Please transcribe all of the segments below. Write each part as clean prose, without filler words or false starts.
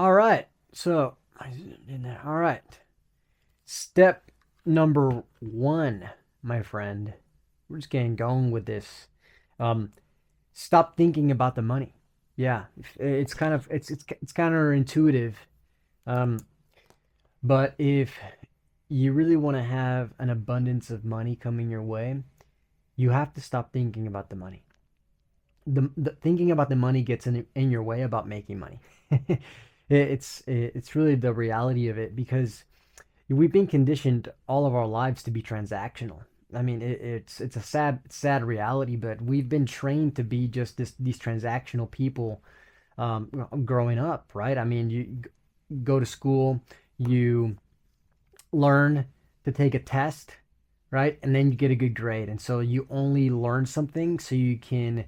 All right. So I zoomed in there. All right. Step number one, my friend. We're just getting going with this. Um, Stop thinking about the money. Yeah, it's kind of it's counterintuitive. Um, but if you really want to have an abundance of money coming your way, you have to stop thinking about the money. The thinking about the money gets in your way about making money. It's really the reality of it because we've been conditioned all of our lives to be transactional. I mean, it's a sad reality, but we've been trained to be just these transactional people growing up, right? I mean, you go to school, you learn to take a test, right? And then you get a good grade. And so you only learn something so you can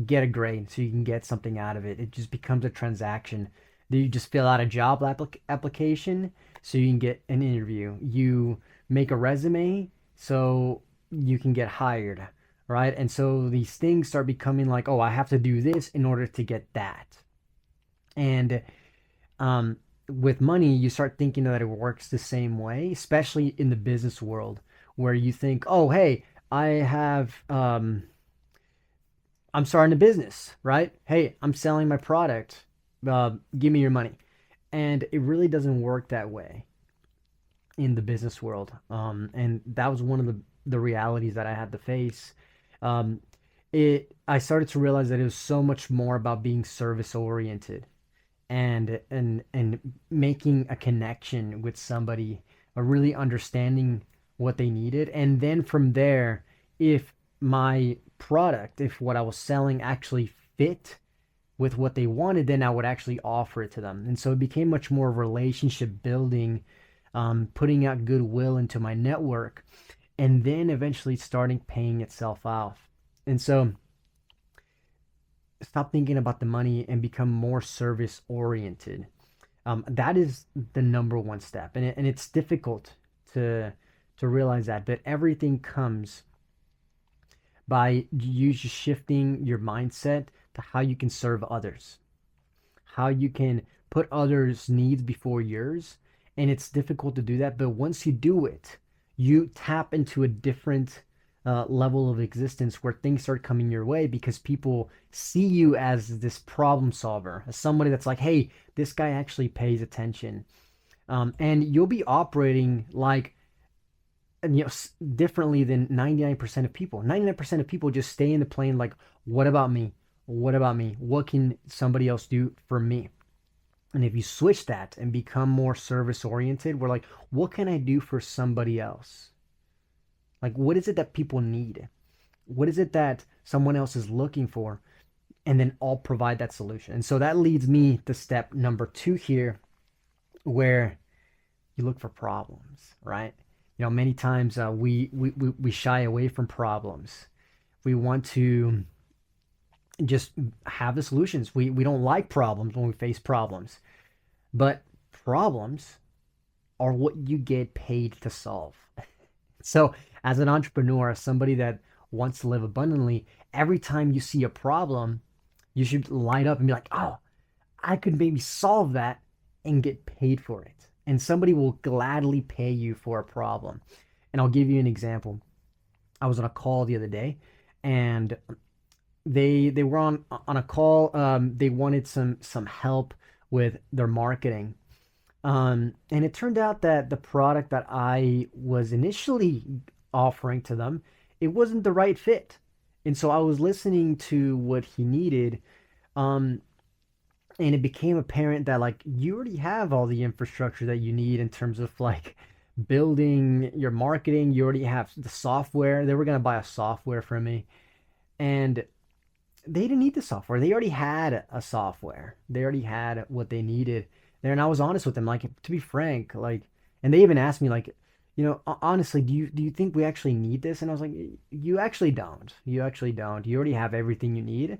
get a grade, so you can get something out of it. It just becomes a transaction. You just fill out a job application so you can get an interview. You make a resume so you can get hired, right? And so these things start becoming like, oh, I have to do this in order to get that. And um, with money, you start thinking that it works the same way, especially in the business world, where you think, oh, hey, I have, I'm starting a business, right? Hey, I'm selling my product. Give me your money. And it really doesn't work that way in the business world. And that was one of the realities that I had to face. Um, I started to realize that it was so much more about being service oriented and making a connection with somebody, really understanding what they needed, and then from there, if my product, if what I was selling actually fit with what they wanted, then I would actually offer it to them. And so it became much more relationship building, putting out goodwill into my network, and then eventually starting paying itself off. And so stop thinking about the money and become more service oriented. That is the number one step, and it's difficult to realize that, but everything comes by you just shifting your mindset to how you can serve others, how you can put others' needs before yours. And it's difficult to do that, but once you do it, you tap into a different level of existence where things start coming your way because people see you as this problem solver, as somebody that's like, hey, this guy actually pays attention. And you'll be operating like, you know, differently than 99% of people. 99% of people just stay in the plane like, what about me? What about me? What can somebody else do for me? And if you switch that and become more service oriented, we're like, what can I do for somebody else? Like, what is it that people need? What is it that someone else is looking for? And then I'll provide that solution. And so that leads me to step number two here, where you look for problems, right? You know, many times we shy away from problems. We want to just have the solutions. We don't like problems when we face problems, but problems are what you get paid to solve. So, as an entrepreneur, as somebody that wants to live abundantly, every time you see a problem, you should light up and be like, oh, I could maybe solve that and get paid for it. And somebody will gladly pay you for a problem. And I'll give you an example. I was on a call the other day and they were on a call. They wanted some help with their marketing. And it turned out that the product that I was initially offering to them, it wasn't the right fit. And so I was listening to what he needed. Um, and it became apparent that like you already have all the infrastructure that you need in terms of like building your marketing. You already have the software. They were going to buy a software from me, and they didn't need the software. They already had a software. They already had what they needed there. And I was honest with them, like, to be frank, like, and they even asked me like, you know, honestly, do you think we actually need this? And I was like, you actually don't. You actually don't. You already have everything you need.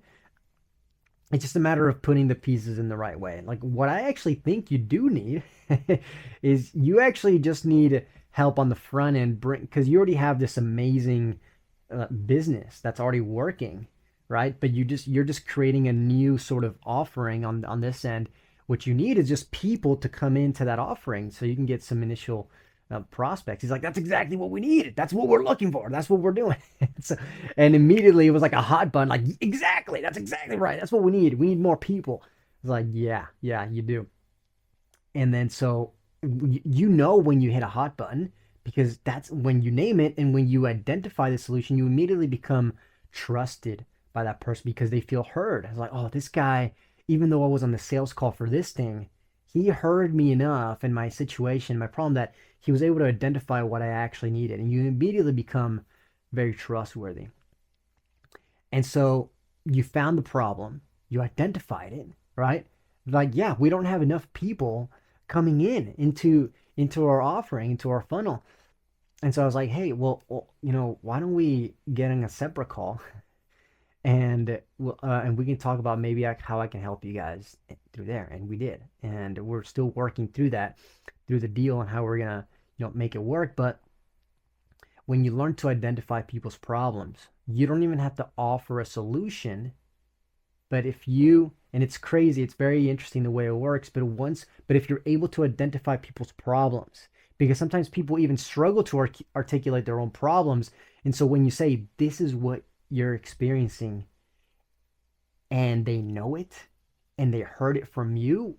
It's just a matter of putting the pieces in the right way. Like what I actually think you do need is you actually just need help on the front end, bring because you already have this amazing business that's already working, right? But you're just creating a new sort of offering on this end What you need is just people to come into that offering so you can get some initial prospects. He's like, that's exactly what we need. That's what we're looking for. That's what we're doing. So, and immediately it was like a hot button, like, exactly. That's exactly right. That's what we need. We need more people. It's like, yeah, yeah, you do. And then so you know when you hit a hot button because that's when you name it and when you identify the solution, you immediately become trusted by that person because they feel heard. It's like, oh, this guy, even though I was on the sales call for this thing, he heard me enough in my situation, my problem, that he was able to identify what I actually needed. And you immediately become very trustworthy. And so you found the problem, you identified it, right? Like, yeah, we don't have enough people coming into our offering, into our funnel. And so I was like, hey, well, why don't we get in a separate call and we can talk about maybe how I can help you guys through there. And we did, and we're still working through that, through the deal and how we're gonna make it work. But when you learn to identify people's problems, you don't even have to offer a solution. But if you, and it's crazy, it's very interesting the way it works, but if you're able to identify people's problems, because sometimes people even struggle to articulate their own problems. And so when you say, this is what you're experiencing, and they know it, and they heard it from you,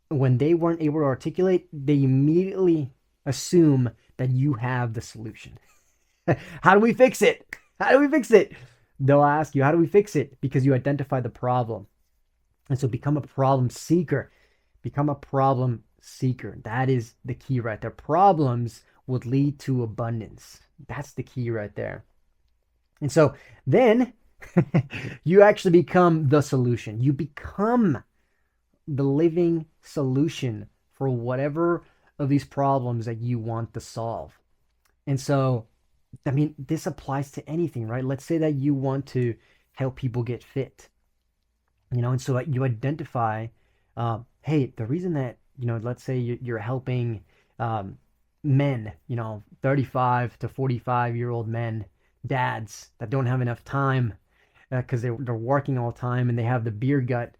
when they weren't able to articulate, they immediately assume that you have the solution. How do we fix it? How do we fix it? They'll ask you, how do we fix it? Because you identify the problem. And so become a problem seeker. Become a problem seeker. That is the key right there. Problems would lead to abundance. That's the key right there. And so then you actually become the solution. You become the living solution for whatever of these problems that you want to solve. And so, I mean, this applies to anything, right? Let's say that you want to help people get fit, and so you identify, hey, the reason that, let's say you're helping men, 35 to 45-year-old men, dads that don't have enough time because they're working all the time and they have the beer gut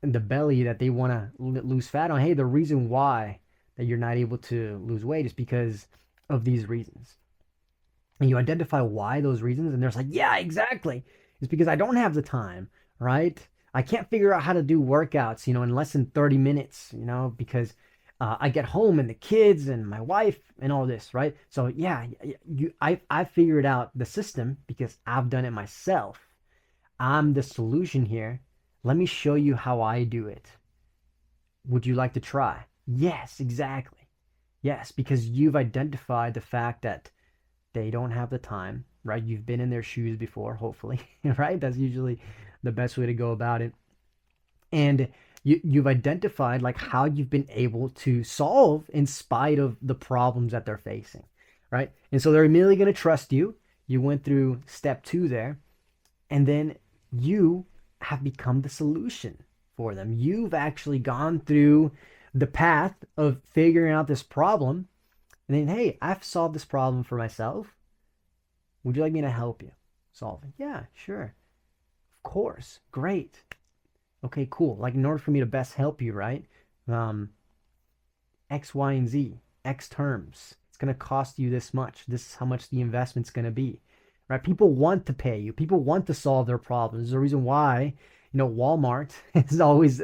in the belly that they want to lose fat on. Hey, the reason why that you're not able to lose weight is because of these reasons. And you identify why those reasons, and they're like, yeah, exactly. It's because I don't have the time, right? I can't figure out how to do workouts, in less than 30 minutes, because I get home and the kids and my wife and all this, right? So yeah, I figured out the system because I've done it myself. I'm the solution here. Let me show you how I do it. Would you like to try? Yes, exactly. Yes, because you've identified the fact that they don't have the time, right? You've been in their shoes before, hopefully, right? That's usually the best way to go about it. And you've identified like how you've been able to solve in spite of the problems that they're facing, right? And so they're immediately going to trust you. You went through step 2 there, and then you have become the solution for them. You've actually gone through the path of figuring out this problem. And then, hey, I've solved this problem for myself. Would you like me to help you solve it? Yeah, sure. Of course. Great. Okay, cool. Like, in order for me to best help you, right? X, Y, and Z, X terms. It's going to cost you this much. This is how much the investment's going to be, right? People want to pay you. People want to solve their problems. There's a reason why, Walmart is always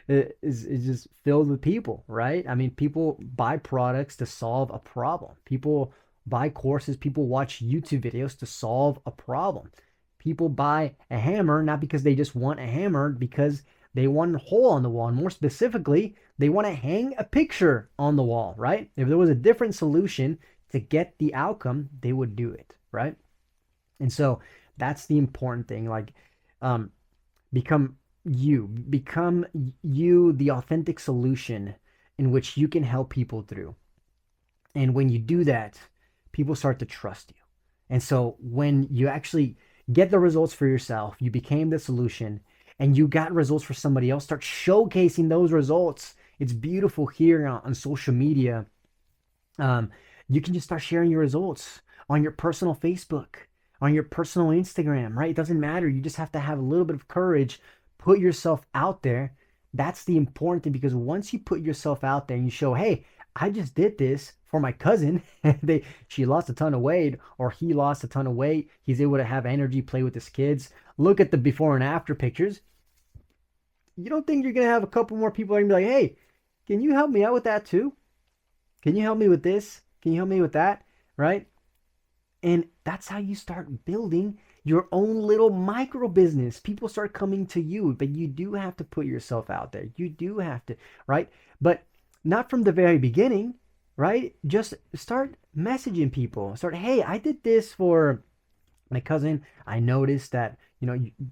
is just filled with people, right? I mean, people buy products to solve a problem. People buy courses. People watch YouTube videos to solve a problem. People buy a hammer not because they just want a hammer, because they want a hole on the wall. And more specifically, they want to hang a picture on the wall, right? If there was a different solution to get the outcome, they would do it, right? And so that's the important thing. Like, become you, the authentic solution in which you can help people through. And when you do that, people start to trust you. And so when you actually get the results for yourself, you became the solution, and you got results for somebody else, start showcasing those results. It's beautiful here on social media. You can just start sharing your results on your personal Facebook, on your personal Instagram, right? It doesn't matter. You just have to have a little bit of courage, put yourself out there, That's the important thing, because once you put yourself out there and you show, hey, I just did this for my cousin. She lost a ton of weight, or he lost a ton of weight. He's able to have energy, play with his kids. Look at the before and after pictures. You don't think you're gonna have a couple more people that are gonna be like, hey, can you help me out with that too? Can you help me with this? Can you help me with that? Right? And that's how you start building your own little micro business. People start coming to you, but you do have to put yourself out there. You do have to, right? But not from the very beginning, right? Just start messaging people. Start, hey, I did this for my cousin. I noticed that,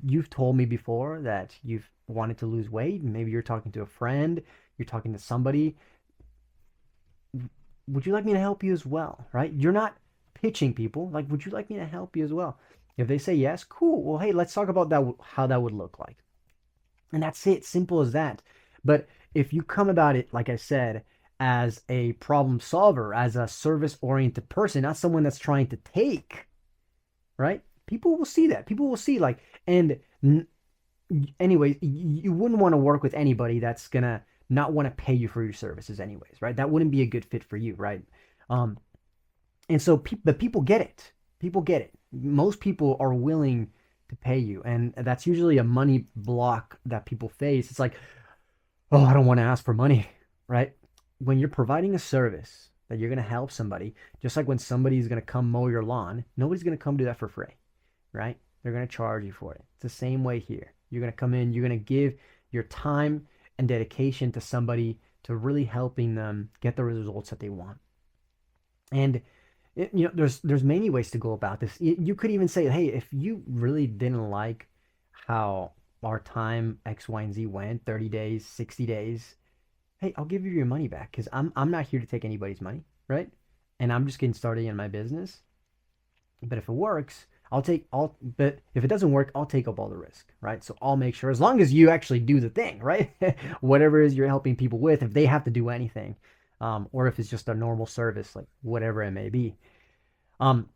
you've told me before that you've wanted to lose weight. Maybe you're talking to a friend, you're talking to somebody. Would you like me to help you as well? Right? You're not pitching people. Like, would you like me to help you as well? If they say yes, cool. Well, hey, let's talk about that, how that would look like. And that's it. Simple as that. But if you come about it, like I said, as a problem solver, as a service oriented person, not someone that's trying to take, right? People will see that. People will see, like, and anyway, you wouldn't want to work with anybody that's gonna not want to pay you for your services, anyways, right? That wouldn't be a good fit for you, right? Um, and so, but people get it. People get it. Most people are willing to pay you, and that's usually a money block that people face. It's like, oh, I don't want to ask for money, right? When you're providing a service that you're going to help somebody, just like when somebody's going to come mow your lawn, nobody's going to come do that for free, right? They're going to charge you for it. It's the same way here. You're going to come in, you're going to give your time and dedication to somebody, to really helping them get the results that they want. And there's many ways to go about this. You could even say, hey, if you really didn't like how our time X, Y, and Z went, 30 days, 60 days, hey, I'll give you your money back, because I'm not here to take anybody's money, right? And I'm just getting started in my business. But if it works, but if it doesn't work, I'll take up all the risk, right? So I'll make sure, as long as you actually do the thing, right? Whatever it is you're helping people with, if they have to do anything, or if it's just a normal service, like whatever it may be. Um,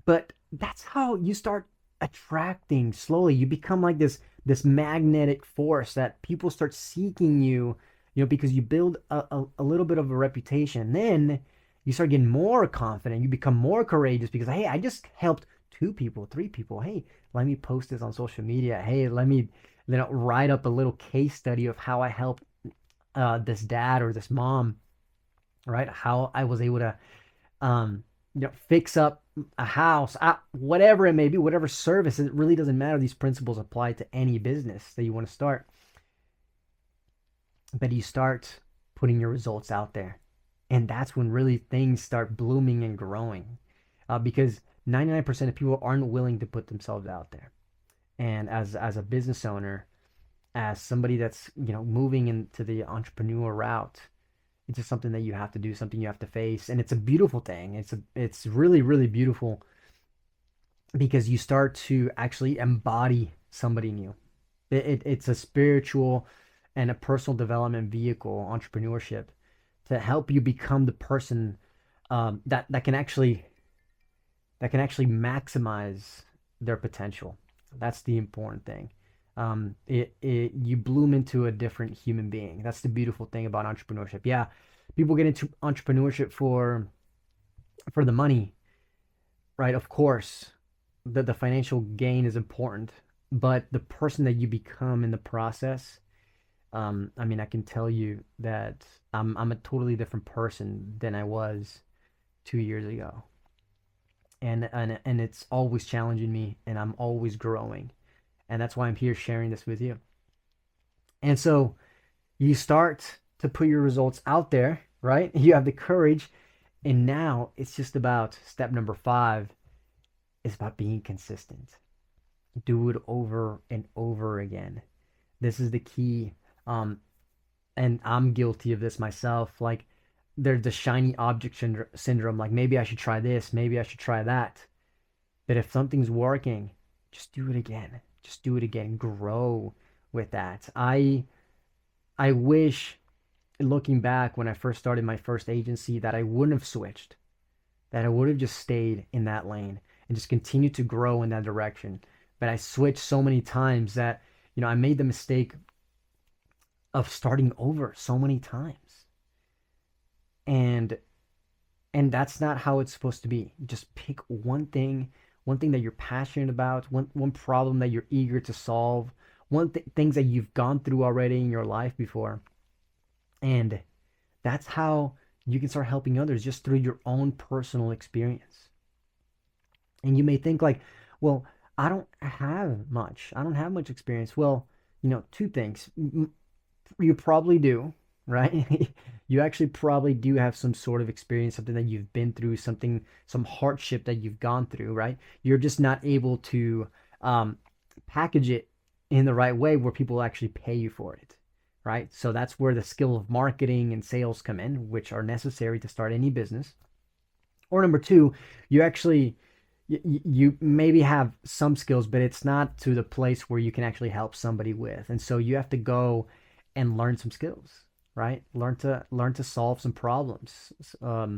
but that's how you start attracting slowly. You become like this magnetic force that people start seeking you, because you build a little bit of a reputation. Then you start getting more confident. You become more courageous because, hey, I just helped two people, three people. Hey, let me post this on social media. Hey, let me write up a little case study of how I helped this dad or this mom, right? How I was able to fix up a house, whatever it may be, whatever service. It really doesn't matter. These principles apply to any business that you want to start. But you start putting your results out there, and that's when really things start blooming and growing, because 99% of people aren't willing to put themselves out there. And as a business owner, as somebody that's moving into the entrepreneur route, it's just something that you have to do, something you have to face, and it's a beautiful thing. It's really, really beautiful, because you start to actually embody somebody new. It's a spiritual and a personal development vehicle, entrepreneurship, to help you become the person, that can actually maximize their potential. That's the important thing. You bloom into a different human being. That's the beautiful thing about entrepreneurship. Yeah, people get into entrepreneurship for the money, right? Of course, the financial gain is important, but the person that you become in the process, I mean, I can tell you that I'm a totally different person than I was 2 years ago, and it's always challenging me, and I'm always growing, and that's why I'm here sharing this with you. And so you start to put your results out there, right? You have the courage, and now it's just about step number 5. It's about being consistent. Do it over and over again. This is the key. And I'm guilty of this myself. Like, there's the shiny object syndrome. Like, maybe I should try this, maybe I should try that. But if something's working, just do it again. Just do it again. Grow with that. I wish, looking back, when I first started my first agency, that I wouldn't have switched. That I would have just stayed in that lane and just continued to grow in that direction. But I switched so many times that, I made the mistake of starting over so many times. And that's not how it's supposed to be. Just pick one thing that you're passionate about, one problem that you're eager to solve, things that you've gone through already in your life before. And that's how you can start helping others, just through your own personal experience. And you may think like, well, I don't have much. I don't have much experience. Well, two things. You probably do, right? You actually probably do have some sort of experience, something that you've been through, some hardship that you've gone through, right? You're just not able to package it in the right way where people actually pay you for it, right? So that's where the skill of marketing and sales come in, which are necessary to start any business. Or number two, you actually you maybe have some skills, but it's not to the place where you can actually help somebody with. And so you have to go and learn some skills, right? Learn to solve some problems. I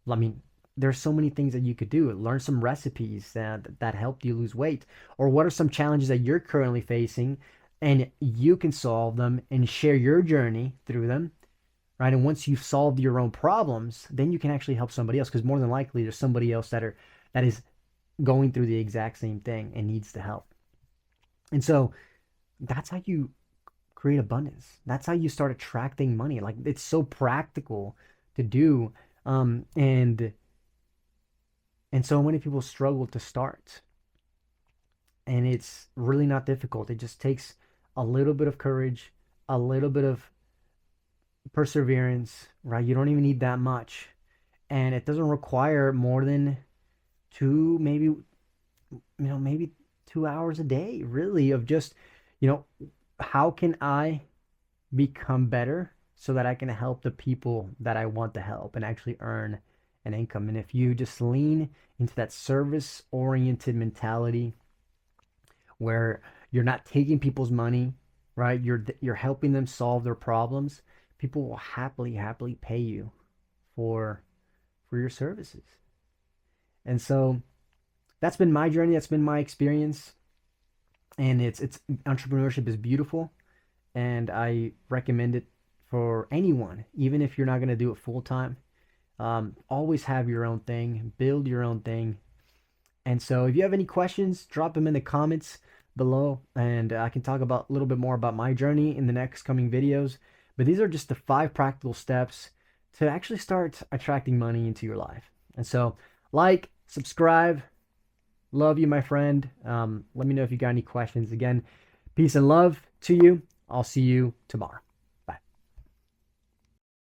mean, there's so many things that you could do. Learn some recipes that helped you lose weight, or what are some challenges that you're currently facing, and you can solve them and share your journey through them, right? And once you've solved your own problems, then you can actually help somebody else, because more than likely there's somebody else that is going through the exact same thing and needs the help. And so that's how you create abundance. That's how you start attracting money. Like, it's so practical to do. And so many people struggle to start. And it's really not difficult. It just takes a little bit of courage, a little bit of perseverance, right? You don't even need that much. And it doesn't require more than maybe 2 hours a day, really, of just, how can I become better so that I can help the people that I want to help and actually earn an income. And if you just lean into that service oriented mentality where you're not taking people's money, right? You're helping them solve their problems. People will happily pay you for your services. And so that's been my journey. That's been my experience. And it's entrepreneurship is beautiful, and I recommend it for anyone, even if you're not going to do it full time. Always have your own thing, build your own thing. And so if you have any questions, drop them in the comments below, and I can talk about a little bit more about my journey in the next coming videos. But these are just the 5 practical steps to actually start attracting money into your life. And so, like, subscribe. Love you, my friend. Let me know if you got any questions. Again, peace and love to you. I'll see you tomorrow.